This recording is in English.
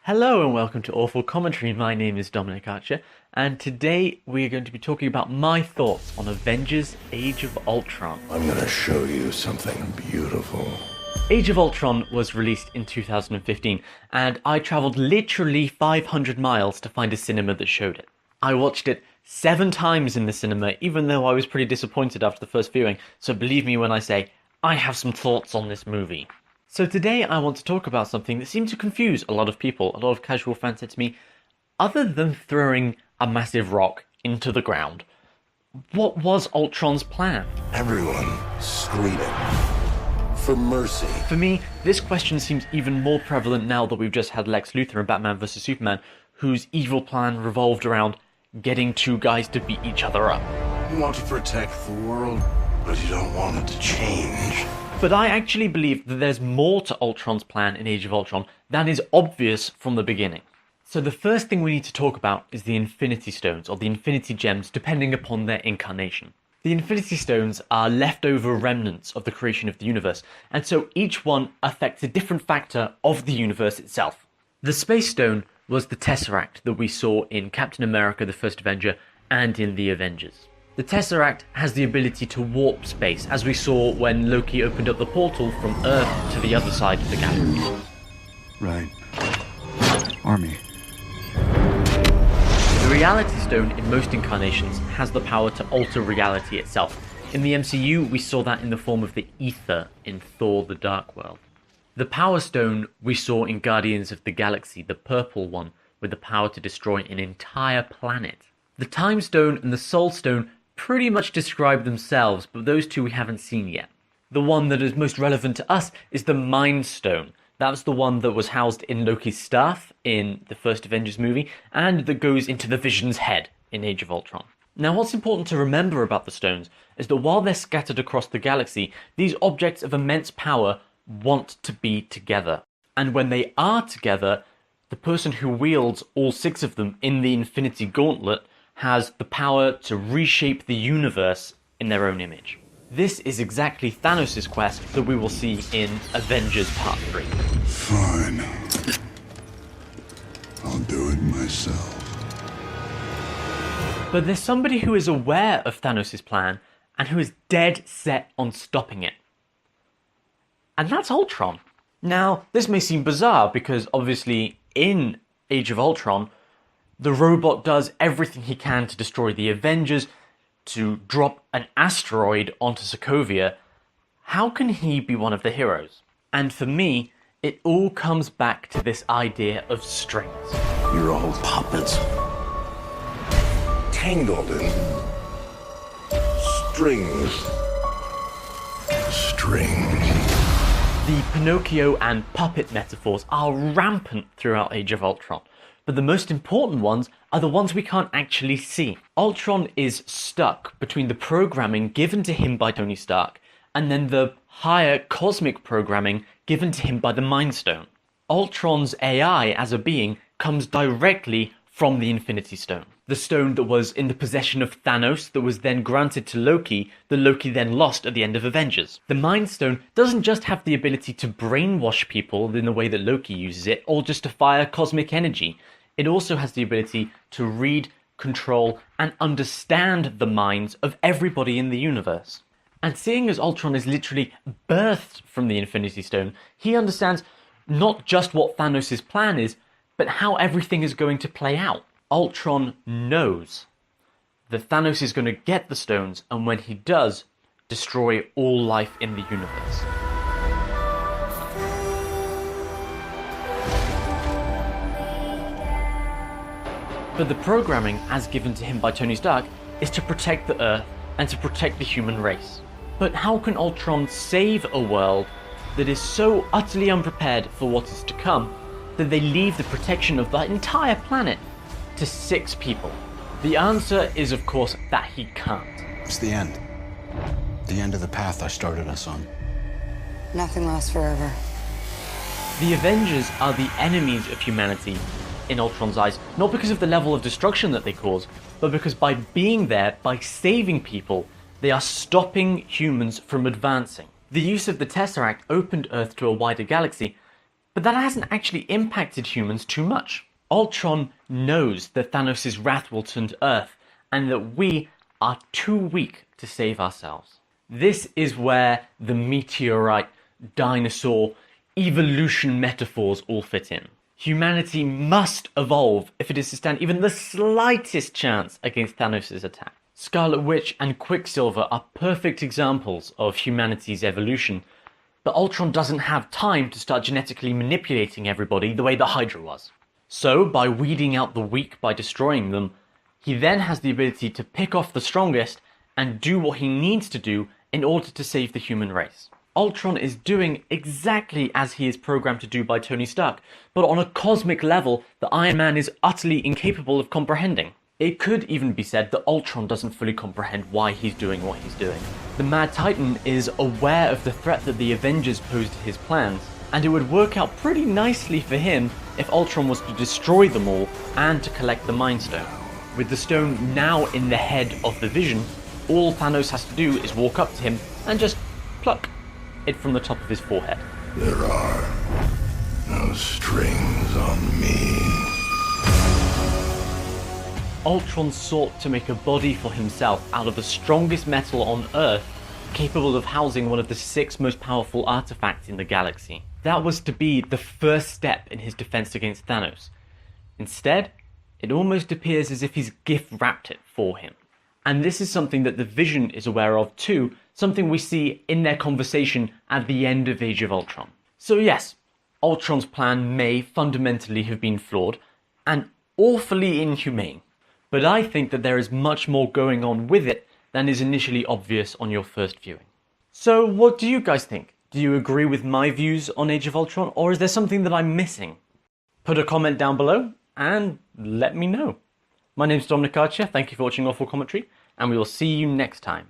Hello and welcome to Awful Commentary. My name is Dominic Archer, and today we're going to be talking about my thoughts on Avengers Age of Ultron. I'm gonna show you something beautiful. Age of Ultron was released in 2015, and I travelled literally 500 miles to find a cinema that showed it. I watched it 7 times in the cinema, even though I was pretty disappointed after the first viewing, so believe me when I say, I have some thoughts on this movie. So today I want to talk about something that seemed to confuse a lot of people. A lot of casual fans said to me, other than throwing a massive rock into the ground, what was Ultron's plan? Everyone screaming for mercy. For me, this question seems even more prevalent now that we've just had Lex Luthor in Batman vs Superman, whose evil plan revolved around getting 2 guys to beat each other up. You want to protect the world, but you don't want it to change. But I actually believe that there's more to Ultron's plan in Age of Ultron than is obvious from the beginning. So the first thing we need to talk about is the Infinity Stones, or the Infinity Gems, depending upon their incarnation. The Infinity Stones are leftover remnants of the creation of the universe, and so each one affects a different factor of the universe itself. The Space Stone was the Tesseract that we saw in Captain America the First Avenger and in the Avengers. The Tesseract has the ability to warp space, as we saw when Loki opened up the portal from Earth to the other side of the galaxy. Right. Army. The Reality Stone in most incarnations has the power to alter reality itself. In the MCU, we saw that in the form of the Ether in Thor: The Dark World. The Power Stone we saw in Guardians of the Galaxy, the purple one, with the power to destroy an entire planet. The Time Stone and the Soul Stone pretty much describe themselves, but those two we haven't seen yet. The one that is most relevant to us is the Mind Stone. That's the one that was housed in Loki's staff in the first Avengers movie, and that goes into the Vision's head in Age of Ultron. Now, what's important to remember about the stones is that while they're scattered across the galaxy, these objects of immense power want to be together. And when they are together, the person who wields all 6 of them in the Infinity Gauntlet has the power to reshape the universe in their own image. This is exactly Thanos' quest that we will see in Avengers Part 3. Fine. I'll do it myself. But there's somebody who is aware of Thanos' plan and who is dead set on stopping it. And that's Ultron. Now, this may seem bizarre because obviously in Age of Ultron, the robot does everything he can to destroy the Avengers, to drop an asteroid onto Sokovia. How can he be one of the heroes? And for me, it all comes back to this idea of strings. You're all puppets, tangled in strings. Strings. The Pinocchio and puppet metaphors are rampant throughout Age of Ultron. But the most important ones are the ones we can't actually see. Ultron is stuck between the programming given to him by Tony Stark and then the higher cosmic programming given to him by the Mind Stone. Ultron's AI as a being comes directly from the Infinity Stone. The stone that was in the possession of Thanos that was then granted to Loki, that Loki then lost at the end of Avengers. The Mind Stone doesn't just have the ability to brainwash people in the way that Loki uses it, or just to fire cosmic energy. It also has the ability to read, control, and understand the minds of everybody in the universe. And seeing as Ultron is literally birthed from the Infinity Stone, he understands not just what Thanos' plan is, but how everything is going to play out. Ultron knows that Thanos is going to get the stones, and when he does, destroy all life in the universe. But the programming, as given to him by Tony Stark, is to protect the Earth and to protect the human race. But how can Ultron save a world that is so utterly unprepared for what is to come that they leave the protection of the entire planet to 6 people? The answer is, of course, that he can't. It's the end. The end of the path I started us on. Nothing lasts forever. The Avengers are the enemies of humanity in Ultron's eyes, not because of the level of destruction that they cause, but because by being there, by saving people, they are stopping humans from advancing. The use of the Tesseract opened Earth to a wider galaxy, But that hasn't actually impacted humans too much. Ultron knows that Thanos' wrath will turn to Earth, and that we are too weak to save ourselves. This is where the meteorite, dinosaur, evolution metaphors all fit in. Humanity must evolve if it is to stand even the slightest chance against Thanos' attack. Scarlet Witch and Quicksilver are perfect examples of humanity's evolution, but Ultron doesn't have time to start genetically manipulating everybody the way the Hydra was. So, by weeding out the weak by destroying them, he then has the ability to pick off the strongest and do what he needs to do in order to save the human race. Ultron is doing exactly as he is programmed to do by Tony Stark, but on a cosmic level that Iron Man is utterly incapable of comprehending. It could even be said that Ultron doesn't fully comprehend why he's doing what he's doing. The Mad Titan is aware of the threat that the Avengers pose to his plans, and it would work out pretty nicely for him if Ultron was to destroy them all and to collect the Mind Stone. With the stone now in the head of the Vision, all Thanos has to do is walk up to him and just pluck it from the top of his forehead. There are no strings on me. Ultron sought to make a body for himself out of the strongest metal on Earth, capable of housing one of the 6 most powerful artifacts in the galaxy. That was to be the first step in his defense against Thanos. Instead, it almost appears as if he's gift-wrapped it for him. And this is something that the Vision is aware of too, something we see in their conversation at the end of Age of Ultron. So yes, Ultron's plan may fundamentally have been flawed and awfully inhumane, but I think that there is much more going on with it than is initially obvious on your first viewing. So what do you guys think? Do you agree with my views on Age of Ultron, or is there something that I'm missing? Put a comment down below and let me know. My name's Dominic Archer, thank you for watching Awful Commentary, and we will see you next time.